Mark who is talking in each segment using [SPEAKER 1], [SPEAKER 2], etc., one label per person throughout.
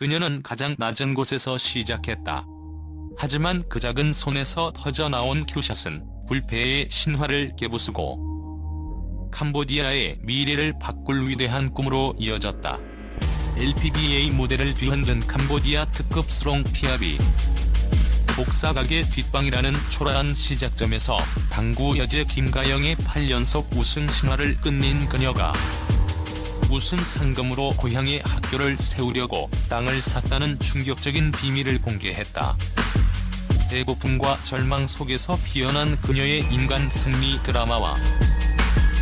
[SPEAKER 1] 그녀는 가장 낮은 곳에서 시작했다. 하지만 그 작은 손에서 터져나온 큐샷은 불패의 신화를 깨부수고 캄보디아의 미래를 바꿀 위대한 꿈으로 이어졌다. LPBA 무대를 뒤흔든 캄보디아 특급 스롱피아비. 복사각의 뒷방이라는 초라한 시작점에서 당구 여제 김가영의 8연속 우승 신화를 끝낸 그녀가 우승 상금으로 고향에 학교를 세우려고 땅을 샀다는 충격적인 비밀을 공개했다. 배고픔과 절망 속에서 피어난 그녀의 인간 승리 드라마와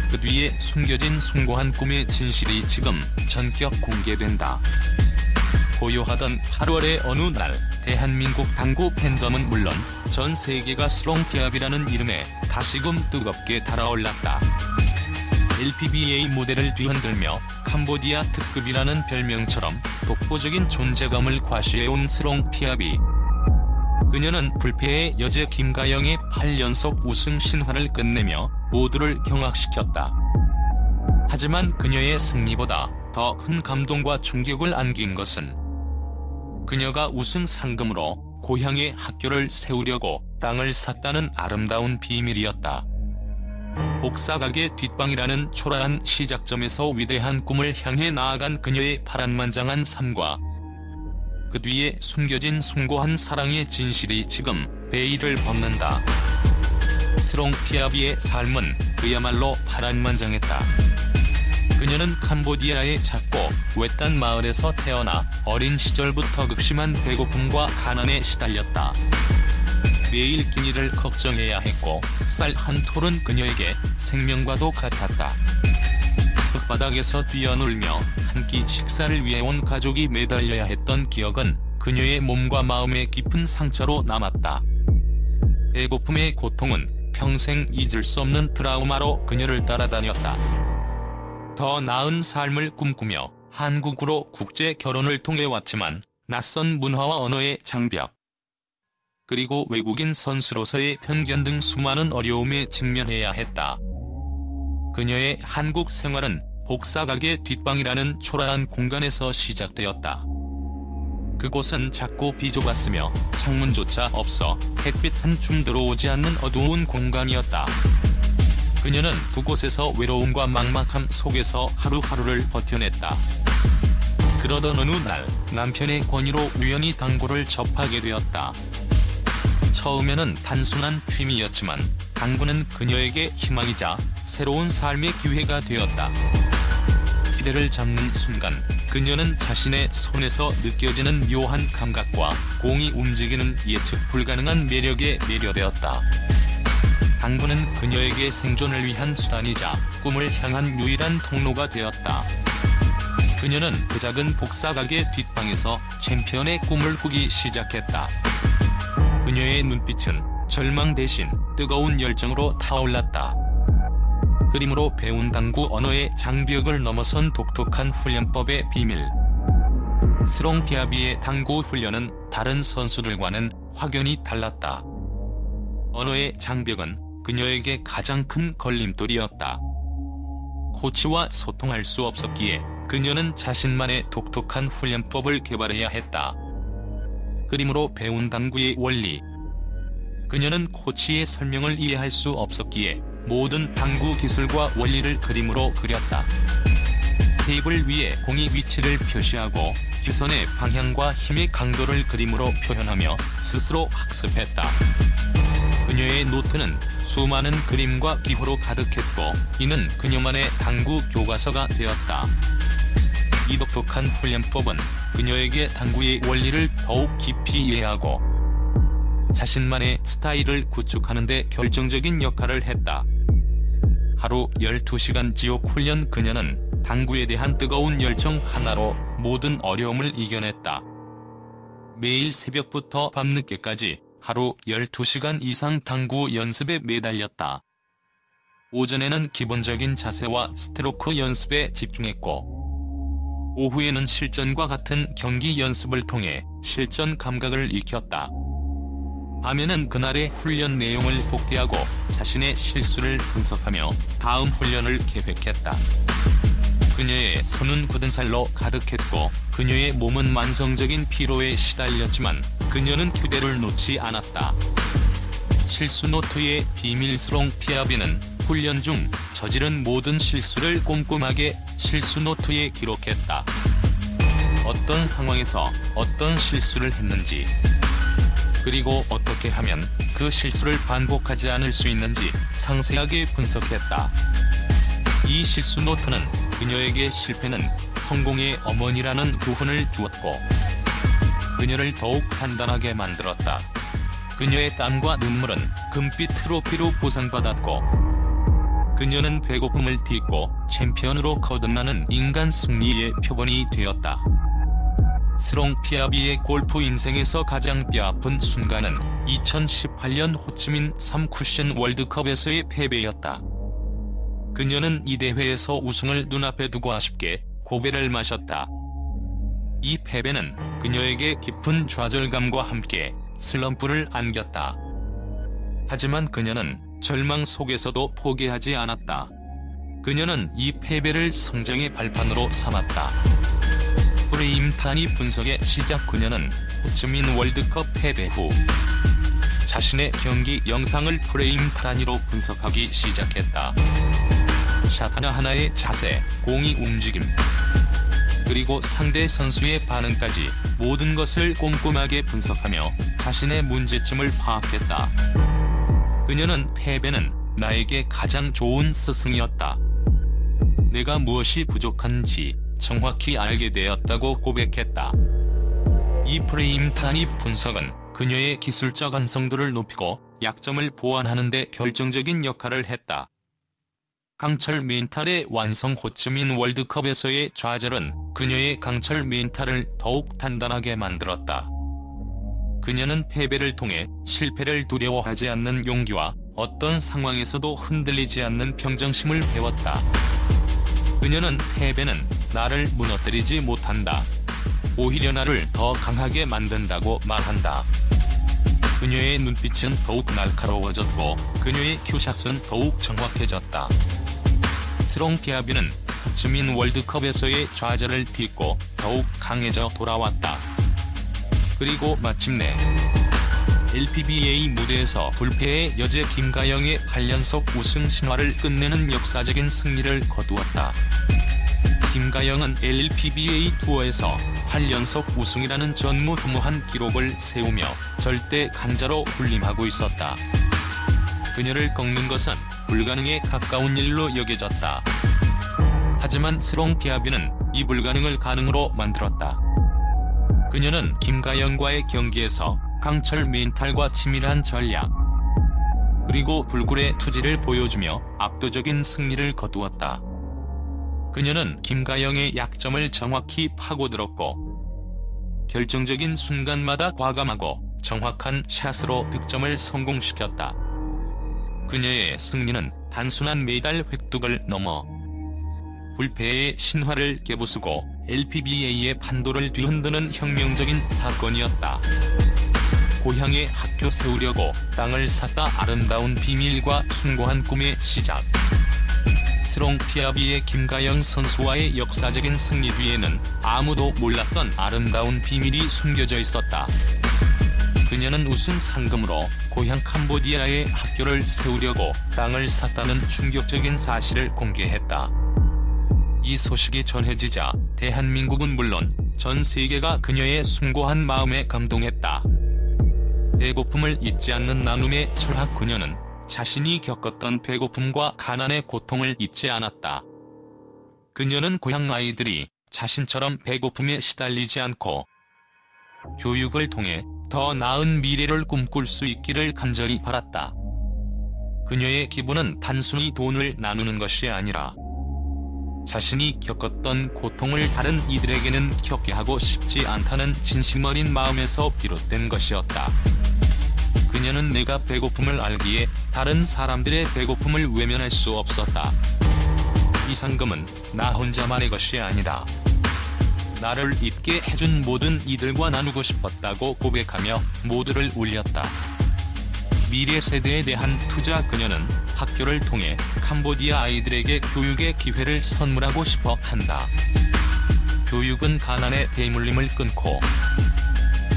[SPEAKER 1] 그 뒤에 숨겨진 숭고한 꿈의 진실이 지금 전격 공개된다. 고요하던 8월의 어느 날 대한민국 당구 팬덤은 물론 전 세계가 스롱피아비라는 이름에 다시금 뜨겁게 달아올랐다. LPBA 무대를 뒤흔들며 캄보디아 특급이라는 별명처럼 독보적인 존재감을 과시해온 스롱피아비. 그녀는 불패의 여제 김가영의 8연속 우승 신화를 끝내며 모두를 경악시켰다. 하지만 그녀의 승리보다 더 큰 감동과 충격을 안긴 것은 그녀가 우승 상금으로 고향에 학교를 세우려고 땅을 샀다는 아름다운 비밀이었다. 복사각의 뒷방이라는 초라한 시작점에서 위대한 꿈을 향해 나아간 그녀의 파란만장한 삶과 그 뒤에 숨겨진 숭고한 사랑의 진실이 지금 베일을 벗는다. 스롱피아비의 삶은 그야말로 파란만장했다. 그녀는 캄보디아의 작고 외딴 마을에서 태어나 어린 시절부터 극심한 배고픔과 가난에 시달렸다. 매일 끼니를 걱정해야 했고 쌀 한 톨은 그녀에게 생명과도 같았다. 흙바닥에서 뛰어놀며 한 끼 식사를 위해 온 가족이 매달려야 했던 기억은 그녀의 몸과 마음에 깊은 상처로 남았다. 배고픔의 고통은 평생 잊을 수 없는 트라우마로 그녀를 따라다녔다. 더 나은 삶을 꿈꾸며 한국으로 국제 결혼을 통해 왔지만 낯선 문화와 언어의 장벽, 그리고 외국인 선수로서의 편견 등 수많은 어려움에 직면해야 했다. 그녀의 한국 생활은 복사각의 뒷방이라는 초라한 공간에서 시작되었다. 그곳은 작고 비좁았으며 창문조차 없어 햇빛 한 줌 들어오지 않는 어두운 공간이었다. 그녀는 그곳에서 외로움과 막막함 속에서 하루하루를 버텨냈다. 그러던 어느 날 남편의 권유로 우연히 당구를 접하게 되었다. 처음에는 단순한 취미였지만 당구는 그녀에게 희망이자 새로운 삶의 기회가 되었다. 기대를 잡는 순간 그녀는 자신의 손에서 느껴지는 묘한 감각과 공이 움직이는 예측 불가능한 매력에 매료되었다. 당구는 그녀에게 생존을 위한 수단이자 꿈을 향한 유일한 통로가 되었다. 그녀는 그 작은 복사각의 뒷방에서 챔피언의 꿈을 꾸기 시작했다. 그녀의 눈빛은 절망 대신 뜨거운 열정으로 타올랐다. 그림으로 배운 당구 언어의 장벽을 넘어선 독특한 훈련법의 비밀. 스롱피아비의 당구 훈련은 다른 선수들과는 확연히 달랐다. 언어의 장벽은 그녀에게 가장 큰 걸림돌이었다. 코치와 소통할 수 없었기에 그녀는 자신만의 독특한 훈련법을 개발해야 했다. 그림으로 배운 당구의 원리. 그녀는 코치의 설명을 이해할 수 없었기에 모든 당구 기술과 원리를 그림으로 그렸다. 테이블 위에 공의 위치를 표시하고 기선의 방향과 힘의 강도를 그림으로 표현하며 스스로 학습했다. 그녀의 노트는 수많은 그림과 기호로 가득했고 이는 그녀만의 당구 교과서가 되었다. 이 독특한 훈련법은 그녀에게 당구의 원리를 더욱 깊이 이해하고 자신만의 스타일을 구축하는 데 결정적인 역할을 했다. 하루 12시간 지옥 훈련. 그녀는 당구에 대한 뜨거운 열정 하나로 모든 어려움을 이겨냈다. 매일 새벽부터 밤늦게까지 하루 12시간 이상 당구 연습에 매달렸다. 오전에는 기본적인 자세와 스트로크 연습에 집중했고 오후에는 실전과 같은 경기 연습을 통해 실전 감각을 익혔다. 밤에는 그날의 훈련 내용을 복기하고 자신의 실수를 분석하며 다음 훈련을 계획했다. 그녀의 손은 굳은 살로 가득했고 그녀의 몸은 만성적인 피로에 시달렸지만 그녀는 휴대를 놓지 않았다. 실수 노트의 비밀스러운 피아비는 훈련 중 저지른 모든 실수를 꼼꼼하게 실수 노트에 기록했다. 어떤 상황에서 어떤 실수를 했는지, 그리고 어떻게 하면 그 실수를 반복하지 않을 수 있는지 상세하게 분석했다. 이 실수 노트는 그녀에게 실패는 성공의 어머니라는 교훈을 주었고 그녀를 더욱 단단하게 만들었다. 그녀의 땀과 눈물은 금빛 트로피로 보상받았고 그녀는 배고픔을 딛고 챔피언으로 거듭나는 인간 승리의 표본이 되었다. 스롱 피아비의 골프 인생에서 가장 뼈아픈 순간은 2018년 호치민 3쿠션 월드컵에서의 패배였다. 그녀는 이 대회에서 우승을 눈앞에 두고 아쉽게 고배를 마셨다. 이 패배는 그녀에게 깊은 좌절감과 함께 슬럼프를 안겼다. 하지만 그녀는 절망 속에서도 포기하지 않았다. 그녀는 이 패배를 성장의 발판으로 삼았다. 프레임 단위 분석의 시작. 그녀는 호치민 월드컵 패배 후 자신의 경기 영상을 프레임 단위로 분석하기 시작했다. 샷 하나하나의 자세, 공이 움직임, 그리고 상대 선수의 반응까지 모든 것을 꼼꼼하게 분석하며 자신의 문제점을 파악했다. 그녀는 패배는 나에게 가장 좋은 스승이었다. 내가 무엇이 부족한지 정확히 알게 되었다고 고백했다. 이 프레임 단위 분석은 그녀의 기술적 완성도를 높이고 약점을 보완하는 데 결정적인 역할을 했다. 강철 멘탈의 완성. 호치민 월드컵에서의 좌절은 그녀의 강철 멘탈을 더욱 단단하게 만들었다. 그녀는 패배를 통해 실패를 두려워하지 않는 용기와 어떤 상황에서도 흔들리지 않는 평정심을 배웠다. 그녀는 패배는 나를 무너뜨리지 못한다. 오히려 나를 더 강하게 만든다고 말한다. 그녀의 눈빛은 더욱 날카로워졌고 그녀의 큐샷은 더욱 정확해졌다. 스롱 피아비는 호치민 월드컵에서의 좌절을 딛고 더욱 강해져 돌아왔다. 그리고 마침내 LPBA 무대에서 불패의 여제 김가영의 8연속 우승 신화를 끝내는 역사적인 승리를 거두었다. 김가영은 LPBA 투어에서 8연속 우승이라는 전무후무한 기록을 세우며 절대 강자로 군림하고 있었다. 그녀를 꺾는 것은 불가능에 가까운 일로 여겨졌다. 하지만 스롱 피아비는 이 불가능을 가능으로 만들었다. 그녀는 김가영과의 경기에서 강철 멘탈과 치밀한 전략, 그리고 불굴의 투지를 보여주며 압도적인 승리를 거두었다. 그녀는 김가영의 약점을 정확히 파고들었고 결정적인 순간마다 과감하고 정확한 샷으로 득점을 성공시켰다. 그녀의 승리는 단순한 메달 획득을 넘어 불패의 신화를 깨부수고 LPBA의 판도를 뒤흔드는 혁명적인 사건이었다. 고향에 학교 세우려고 땅을 샀다. 아름다운 비밀과 숭고한 꿈의 시작. 스롱 피아비의 김가영 선수와의 역사적인 승리 뒤에는 아무도 몰랐던 아름다운 비밀이 숨겨져 있었다. 그녀는 우승 상금으로 고향 캄보디아에 학교를 세우려고 땅을 샀다는 충격적인 사실을 공개했다. 이 소식이 전해지자 대한민국은 물론 전 세계가 그녀의 숭고한 마음에 감동했다. 배고픔을 잊지 않는 나눔의 철학. 그녀는 자신이 겪었던 배고픔과 가난의 고통을 잊지 않았다. 그녀는 고향 아이들이 자신처럼 배고픔에 시달리지 않고 교육을 통해 더 나은 미래를 꿈꿀 수 있기를 간절히 바랐다. 그녀의 기부는 단순히 돈을 나누는 것이 아니라 자신이 겪었던 고통을 다른 이들에게는 겪게 하고 싶지 않다는 진심 어린 마음에서 비롯된 것이었다. 그녀는 내가 배고픔을 알기에 다른 사람들의 배고픔을 외면할 수 없었다. 이 상금은 나 혼자만의 것이 아니다. 나를 잊게 해준 모든 이들과 나누고 싶었다고 고백하며 모두를 울렸다. 미래 세대에 대한 투자. 그녀는 학교를 통해 캄보디아 아이들에게 교육의 기회를 선물하고 싶어 한다. 교육은 가난의 대물림을 끊고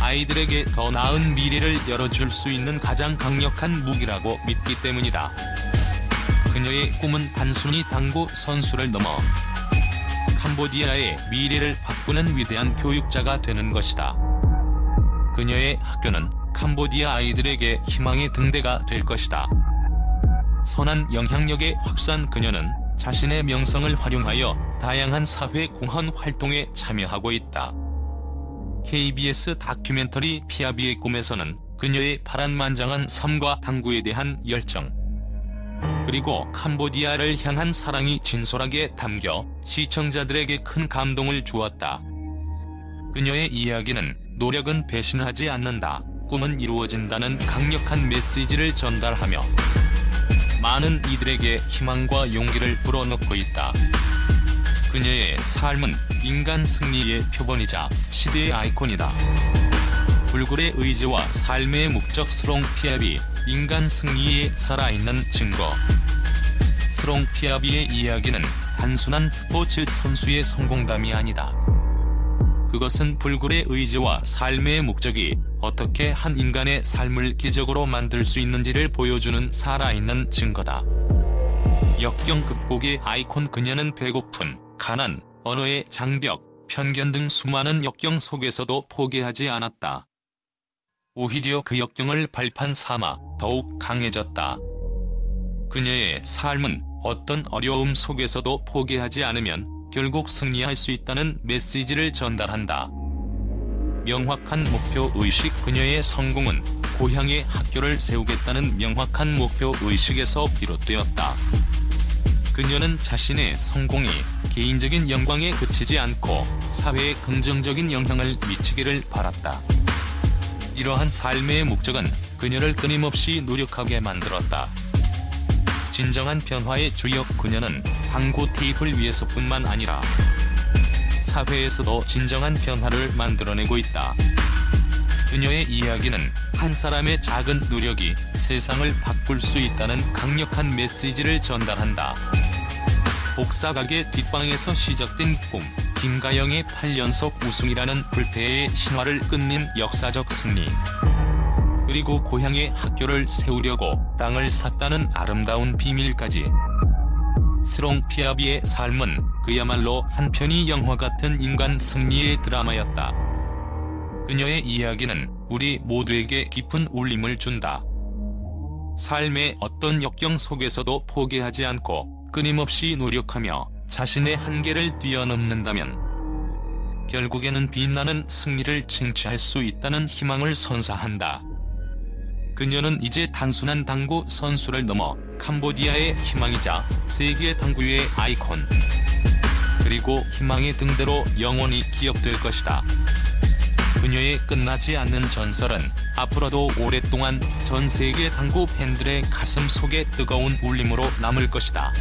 [SPEAKER 1] 아이들에게 더 나은 미래를 열어줄 수 있는 가장 강력한 무기라고 믿기 때문이다. 그녀의 꿈은 단순히 당구 선수를 넘어 캄보디아의 미래를 바꾸는 위대한 교육자가 되는 것이다. 그녀의 학교는 캄보디아 아이들에게 희망의 등대가 될 것이다. 선한 영향력의 확산. 그녀는 자신의 명성을 활용하여 다양한 사회 공헌 활동에 참여하고 있다. KBS 다큐멘터리 피아비의 꿈에서는 그녀의 파란만장한 삶과 당구에 대한 열정, 그리고 캄보디아를 향한 사랑이 진솔하게 담겨 시청자들에게 큰 감동을 주었다. 그녀의 이야기는 노력은 배신하지 않는다, 꿈은 이루어진다는 강력한 메시지를 전달하며 많은 이들에게 희망과 용기를 불어넣고 있다. 그녀의 삶은 인간 승리의 표본이자 시대의 아이콘이다. 불굴의 의지와 삶의 목적. 스롱 피아비, 인간 승리의 살아있는 증거. 스롱 피아비의 이야기는 단순한 스포츠 선수의 성공담이 아니다. 그것은 불굴의 의지와 삶의 목적이 어떻게 한 인간의 삶을 기적으로 만들 수 있는지를 보여주는 살아있는 증거다. 역경 극복의 아이콘. 그녀는 배고픔, 가난, 언어의 장벽, 편견 등 수많은 역경 속에서도 포기하지 않았다. 오히려 그 역경을 발판 삼아 더욱 강해졌다. 그녀의 삶은 어떤 어려움 속에서도 포기하지 않으면 결국 승리할 수 있다는 메시지를 전달한다. 명확한 목표 의식. 그녀의 성공은 고향에 학교를 세우겠다는 명확한 목표 의식에서 비롯되었다. 그녀는 자신의 성공이 개인적인 영광에 그치지 않고 사회에 긍정적인 영향을 미치기를 바랐다. 이러한 삶의 목적은 그녀를 끊임없이 노력하게 만들었다. 진정한 변화의 주역. 그녀는 당구 테이프를 위해서뿐만 아니라 사회에서도 진정한 변화를 만들어내고 있다. 그녀의 이야기는 한 사람의 작은 노력이 세상을 바꿀 수 있다는 강력한 메시지를 전달한다. 복사각의 뒷방에서 시작된 꿈, 김가영의 8연속 우승이라는 불패의 신화를 끝낸 역사적 승리, 그리고 고향에 학교를 세우려고 땅을 샀다는 아름다운 비밀까지. 스롱 피아비의 삶은 그야말로 한 편의 영화 같은 인간 승리의 드라마였다. 그녀의 이야기는 우리 모두에게 깊은 울림을 준다. 삶의 어떤 역경 속에서도 포기하지 않고 끊임없이 노력하며 자신의 한계를 뛰어넘는다면 결국에는 빛나는 승리를 쟁취할 수 있다는 희망을 선사한다. 그녀는 이제 단순한 당구 선수를 넘어 캄보디아의 희망이자 세계 당구의 아이콘, 그리고 희망의 등대로 영원히 기억될 것이다. 그녀의 끝나지 않는 전설은 앞으로도 오랫동안 전 세계 당구 팬들의 가슴 속에 뜨거운 울림으로 남을 것이다.